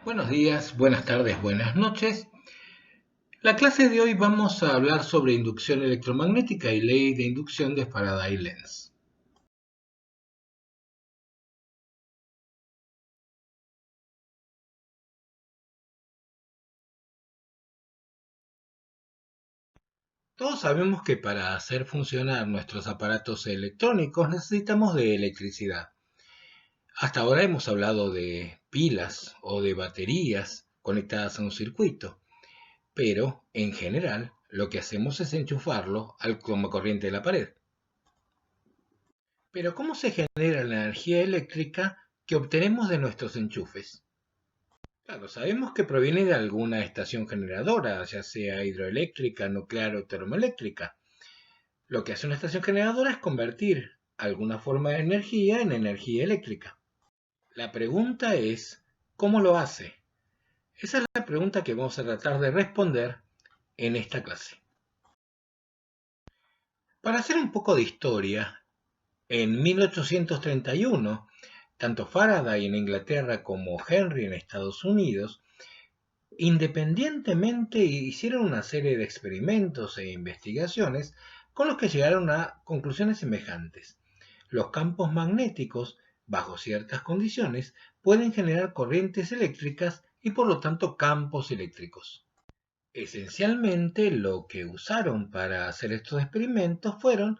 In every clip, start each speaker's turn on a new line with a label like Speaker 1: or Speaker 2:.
Speaker 1: Buenos días, buenas tardes, buenas noches. La clase de hoy vamos a hablar sobre inducción electromagnética y ley de inducción de Faraday-Lenz. Todos sabemos que para hacer funcionar nuestros aparatos electrónicos necesitamos de electricidad. Hasta ahora hemos hablado de pilas o de baterías conectadas a un circuito, pero en general lo que hacemos es enchufarlo al corriente de la pared. Pero ¿cómo se genera la energía eléctrica que obtenemos de nuestros enchufes? Claro, sabemos que proviene de alguna estación generadora, ya sea hidroeléctrica, nuclear o termoeléctrica. Lo que hace una estación generadora es convertir alguna forma de energía en energía eléctrica. La pregunta es, ¿cómo lo hace? Esa es la pregunta que vamos a tratar de responder en esta clase. Para hacer un poco de historia, en 1831, tanto Faraday en Inglaterra como Henry en Estados Unidos independientemente hicieron una serie de experimentos e investigaciones con los que llegaron a conclusiones semejantes. Los campos magnéticos, bajo ciertas condiciones, pueden generar corrientes eléctricas y por lo tanto campos eléctricos. Esencialmente lo que usaron para hacer estos experimentos fueron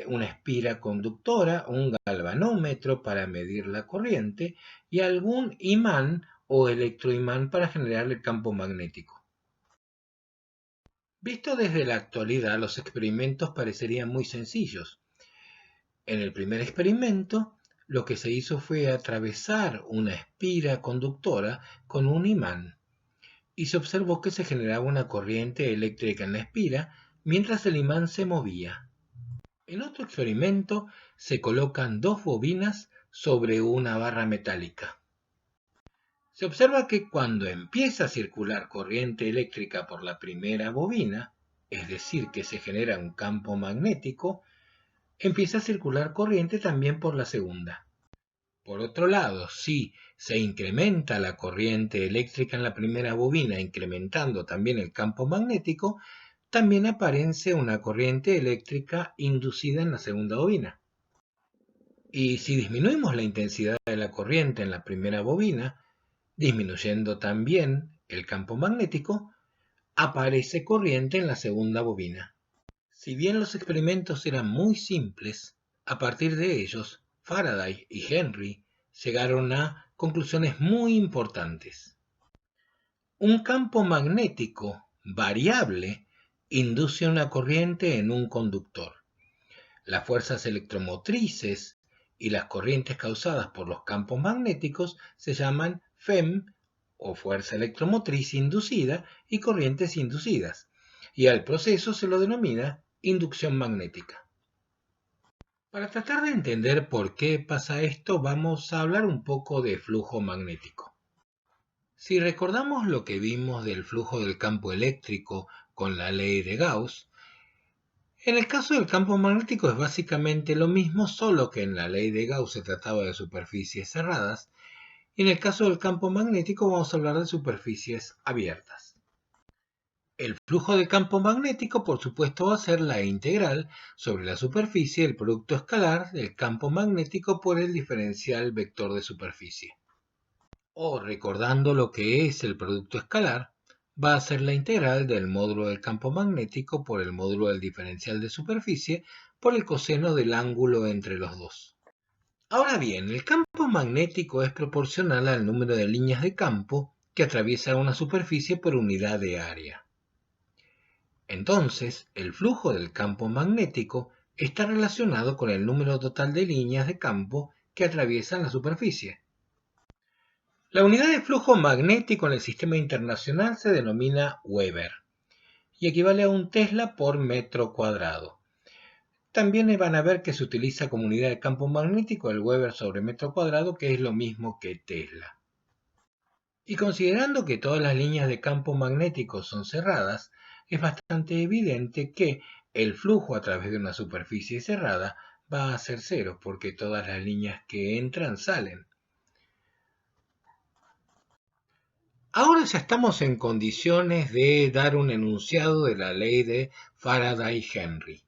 Speaker 1: una espira conductora, un galvanómetro para medir la corriente y algún imán o electroimán para generar el campo magnético. Visto desde la actualidad, los experimentos parecerían muy sencillos. En el primer experimento, lo que se hizo fue atravesar una espira conductora con un imán y se observó que se generaba una corriente eléctrica en la espira mientras el imán se movía. En otro experimento se colocan dos bobinas sobre una barra metálica. Se observa que cuando empieza a circular corriente eléctrica por la primera bobina, es decir, que se genera un campo magnético, empieza a circular corriente también por la segunda. Por otro lado, si se incrementa la corriente eléctrica en la primera bobina, incrementando también el campo magnético, también aparece una corriente eléctrica inducida en la segunda bobina. Y si disminuimos la intensidad de la corriente en la primera bobina, disminuyendo también el campo magnético, aparece corriente en la segunda bobina. Si bien los experimentos eran muy simples, a partir de ellos, Faraday y Henry llegaron a conclusiones muy importantes. Un campo magnético variable induce una corriente en un conductor. Las fuerzas electromotrices y las corrientes causadas por los campos magnéticos se llaman FEM o fuerza electromotriz inducida y corrientes inducidas, y al proceso se lo denomina inducción magnética. Para tratar de entender por qué pasa esto, vamos a hablar un poco de flujo magnético. Si recordamos lo que vimos del flujo del campo eléctrico con la ley de Gauss, en el caso del campo magnético es básicamente lo mismo, solo que en la ley de Gauss se trataba de superficies cerradas, y en el caso del campo magnético vamos a hablar de superficies abiertas. El flujo de campo magnético, por supuesto, va a ser la integral sobre la superficie del producto escalar del campo magnético por el diferencial vector de superficie. O, recordando lo que es el producto escalar, va a ser la integral del módulo del campo magnético por el módulo del diferencial de superficie por el coseno del ángulo entre los dos. Ahora bien, el campo magnético es proporcional al número de líneas de campo que atraviesa una superficie por unidad de área. Entonces, el flujo del campo magnético está relacionado con el número total de líneas de campo que atraviesan la superficie. La unidad de flujo magnético en el sistema internacional se denomina Weber y equivale a un Tesla por metro cuadrado. También van a ver que se utiliza como unidad de campo magnético el Weber sobre metro cuadrado, que es lo mismo que Tesla. Y considerando que todas las líneas de campo magnético son cerradas, es bastante evidente que el flujo a través de una superficie cerrada va a ser cero, porque todas las líneas que entran salen. Ahora ya estamos en condiciones de dar un enunciado de la ley de Faraday-Henry.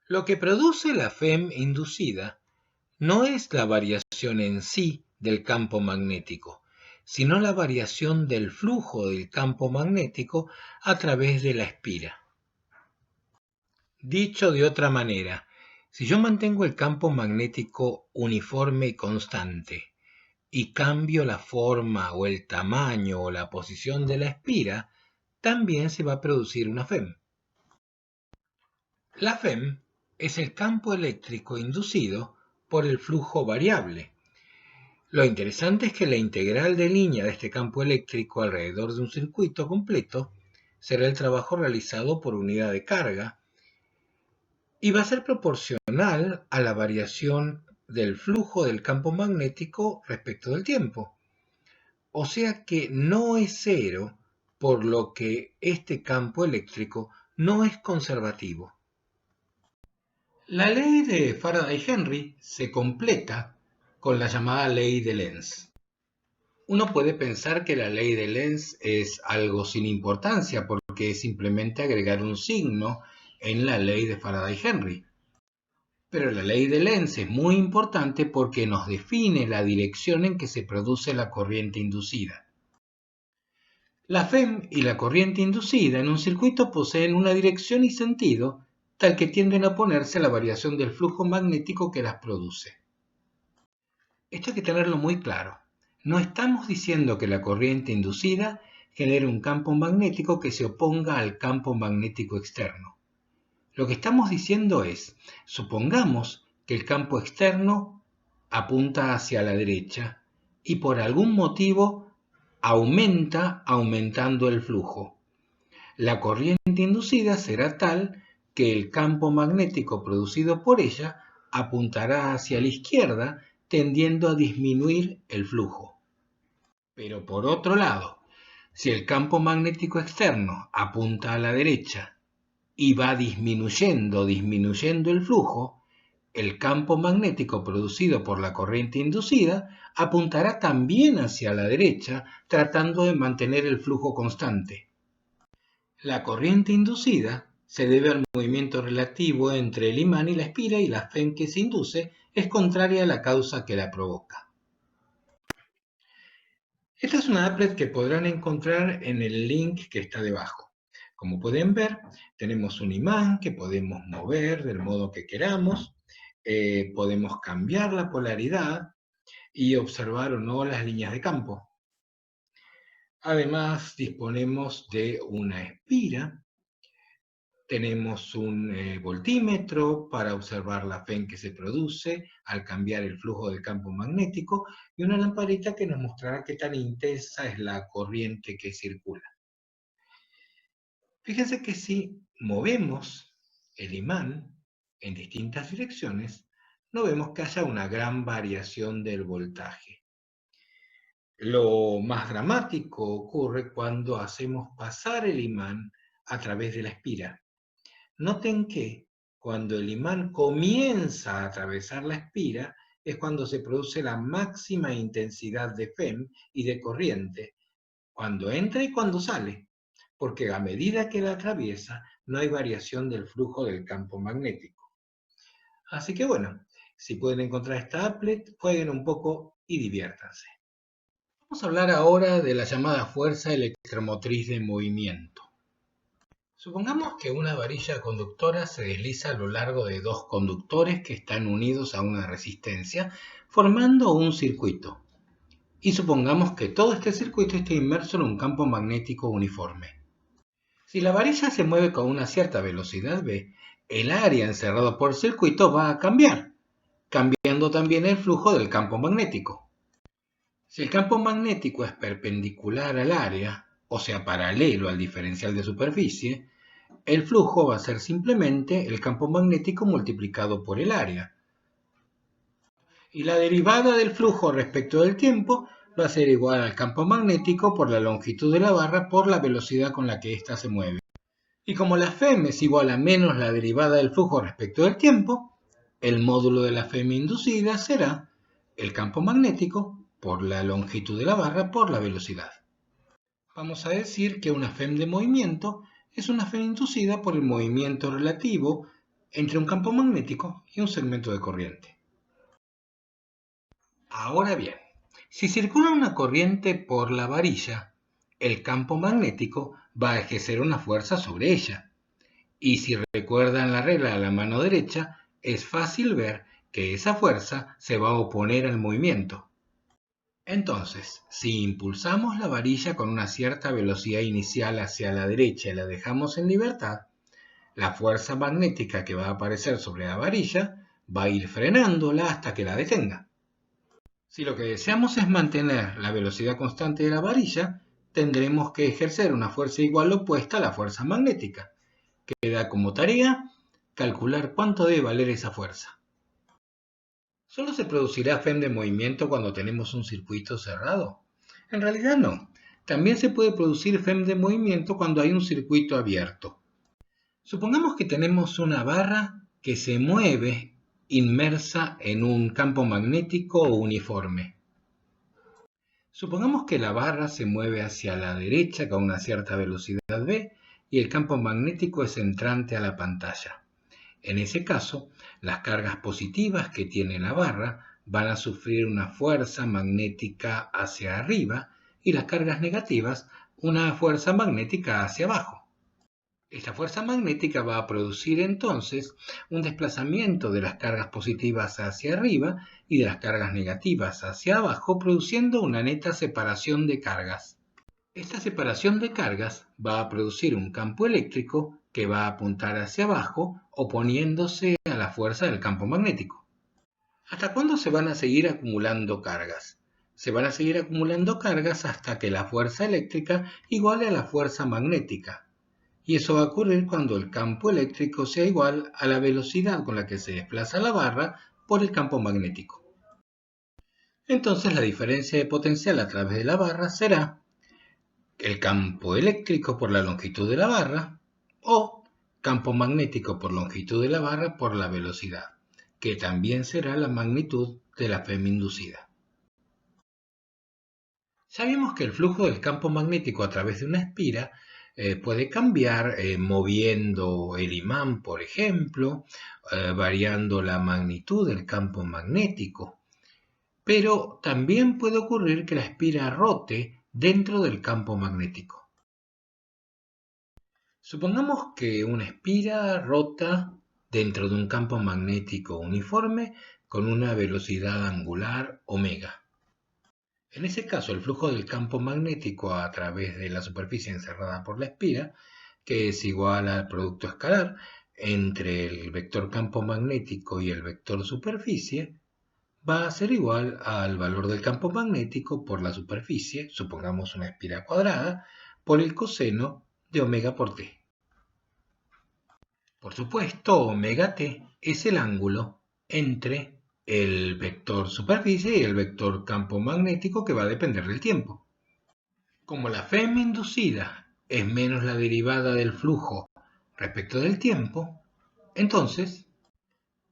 Speaker 1: Lo que produce la FEM inducida no es la variación en sí del campo magnético, sino la variación del flujo del campo magnético a través de la espira. Dicho de otra manera, si yo mantengo el campo magnético uniforme y constante y cambio la forma o el tamaño o la posición de la espira, también se va a producir una FEM. La FEM es el campo eléctrico inducido por el flujo variable. Lo interesante es que la integral de línea de este campo eléctrico alrededor de un circuito completo será el trabajo realizado por unidad de carga y va a ser proporcional a la variación del flujo del campo magnético respecto del tiempo. O sea que no es cero, por lo que este campo eléctrico no es conservativo. La ley de Faraday-Henry se completa con la llamada ley de Lenz. Uno puede pensar que la ley de Lenz es algo sin importancia porque es simplemente agregar un signo en la ley de Faraday-Henry. Pero la ley de Lenz es muy importante porque nos define la dirección en que se produce la corriente inducida. La FEM y la corriente inducida en un circuito poseen una dirección y sentido tal que tienden a oponerse a la variación del flujo magnético que las produce. Esto hay que tenerlo muy claro. No estamos diciendo que la corriente inducida genere un campo magnético que se oponga al campo magnético externo. Lo que estamos diciendo es, supongamos que el campo externo apunta hacia la derecha y por algún motivo aumenta aumentando el flujo. La corriente inducida será tal que el campo magnético producido por ella apuntará hacia la izquierda, tendiendo a disminuir el flujo. Pero por otro lado, si el campo magnético externo apunta a la derecha y va disminuyendo el flujo, el campo magnético producido por la corriente inducida apuntará también hacia la derecha, tratando de mantener el flujo constante. La corriente inducida se debe al movimiento relativo entre el imán y la espira, y la FEM que se induce es contraria a la causa que la provoca. Esta es una applet que podrán encontrar en el link que está debajo. Como pueden ver, tenemos un imán que podemos mover del modo que queramos, podemos cambiar la polaridad y observar o no las líneas de campo. Además, disponemos de una espira, tenemos un voltímetro para observar la FEM que se produce al cambiar el flujo del campo magnético y una lamparita que nos mostrará qué tan intensa es la corriente que circula. Fíjense que si movemos el imán en distintas direcciones, no vemos que haya una gran variación del voltaje. Lo más dramático ocurre cuando hacemos pasar el imán a través de la espira. Noten que cuando el imán comienza a atravesar la espira es cuando se produce la máxima intensidad de FEM y de corriente, cuando entra y cuando sale, porque a medida que la atraviesa no hay variación del flujo del campo magnético. Así que bueno, si pueden encontrar esta applet, jueguen un poco y diviértanse. Vamos a hablar ahora de la llamada fuerza electromotriz de movimiento. Supongamos que una varilla conductora se desliza a lo largo de dos conductores que están unidos a una resistencia, formando un circuito. Y supongamos que todo este circuito esté inmerso en un campo magnético uniforme. Si la varilla se mueve con una cierta velocidad v, el área encerrada por el circuito va a cambiar, cambiando también el flujo del campo magnético. Si el campo magnético es perpendicular al área, o sea, paralelo al diferencial de superficie, el flujo va a ser simplemente el campo magnético multiplicado por el área. Y la derivada del flujo respecto del tiempo va a ser igual al campo magnético por la longitud de la barra por la velocidad con la que ésta se mueve. Y como la FEM es igual a menos la derivada del flujo respecto del tiempo, el módulo de la FEM inducida será el campo magnético por la longitud de la barra por la velocidad. Vamos a decir que una FEM de movimiento es una FEM inducida por el movimiento relativo entre un campo magnético y un segmento de corriente. Ahora bien, si circula una corriente por la varilla, el campo magnético va a ejercer una fuerza sobre ella. Y si recuerdan la regla de la mano derecha, es fácil ver que esa fuerza se va a oponer al movimiento. Entonces, si impulsamos la varilla con una cierta velocidad inicial hacia la derecha y la dejamos en libertad, la fuerza magnética que va a aparecer sobre la varilla va a ir frenándola hasta que la detenga. Si lo que deseamos es mantener la velocidad constante de la varilla, tendremos que ejercer una fuerza igual o opuesta a la fuerza magnética, que da como tarea calcular cuánto debe valer esa fuerza. ¿Solo se producirá FEM de movimiento cuando tenemos un circuito cerrado? En realidad no. También se puede producir FEM de movimiento cuando hay un circuito abierto. Supongamos que tenemos una barra que se mueve inmersa en un campo magnético uniforme. Supongamos que la barra se mueve hacia la derecha con una cierta velocidad v y el campo magnético es entrante a la pantalla. En ese caso, las cargas positivas que tiene la barra van a sufrir una fuerza magnética hacia arriba y las cargas negativas una fuerza magnética hacia abajo. Esta fuerza magnética va a producir entonces un desplazamiento de las cargas positivas hacia arriba y de las cargas negativas hacia abajo, produciendo una neta separación de cargas. Esta separación de cargas va a producir un campo eléctrico que va a apuntar hacia abajo, oponiéndose a la fuerza del campo magnético. ¿Hasta cuándo se van a seguir acumulando cargas? Se van a seguir acumulando cargas hasta que la fuerza eléctrica iguale a la fuerza magnética. Y eso va a ocurrir cuando el campo eléctrico sea igual a la velocidad con la que se desplaza la barra por el campo magnético. Entonces la diferencia de potencial a través de la barra será el campo eléctrico por la longitud de la barra o campo magnético por longitud de la barra por la velocidad, que también será la magnitud de la FEM inducida. Sabemos que el flujo del campo magnético a través de una espira puede cambiar moviendo el imán, por ejemplo, variando la magnitud del campo magnético. Pero también puede ocurrir que la espira rote dentro del campo magnético. Supongamos que una espira rota dentro de un campo magnético uniforme con una velocidad angular omega. En ese caso, el flujo del campo magnético a través de la superficie encerrada por la espira, que es igual al producto escalar entre el vector campo magnético y el vector superficie, va a ser igual al valor del campo magnético por la superficie, supongamos una espira cuadrada, por el coseno de omega por t. Por supuesto, omega t es el ángulo entre el vector superficie y el vector campo magnético que va a depender del tiempo. Como la FEM inducida es menos la derivada del flujo respecto del tiempo, entonces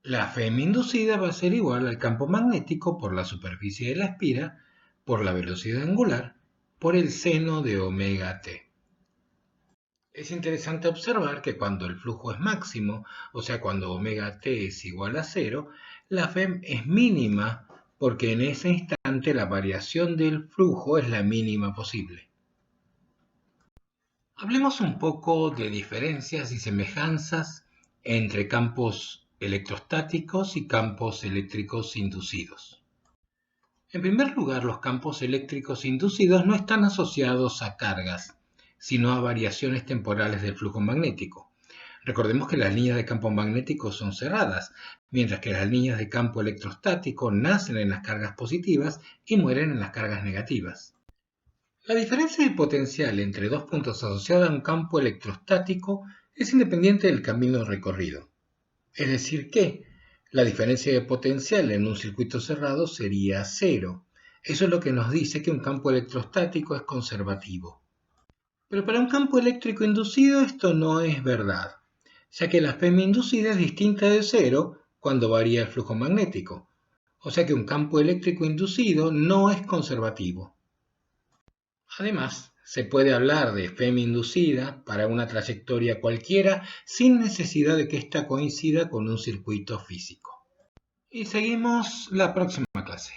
Speaker 1: la FEM inducida va a ser igual al campo magnético por la superficie de la espira por la velocidad angular por el seno de omega t. Es interesante observar que cuando el flujo es máximo, o sea, cuando omega t es igual a 0, la FEM es mínima porque en ese instante la variación del flujo es la mínima posible. Hablemos un poco de diferencias y semejanzas entre campos electrostáticos y campos eléctricos inducidos. En primer lugar, los campos eléctricos inducidos no están asociados a cargas, sino a variaciones temporales del flujo magnético. Recordemos que las líneas de campo magnético son cerradas, mientras que las líneas de campo electrostático nacen en las cargas positivas y mueren en las cargas negativas. La diferencia de potencial entre dos puntos asociados a un campo electrostático es independiente del camino recorrido. Es decir que la diferencia de potencial en un circuito cerrado sería cero. Eso es lo que nos dice que un campo electrostático es conservativo. Pero para un campo eléctrico inducido esto no es verdad, ya que la FEM inducida es distinta de cero cuando varía el flujo magnético. O sea que un campo eléctrico inducido no es conservativo. Además, se puede hablar de FEM inducida para una trayectoria cualquiera sin necesidad de que ésta coincida con un circuito físico. Y seguimos la próxima clase.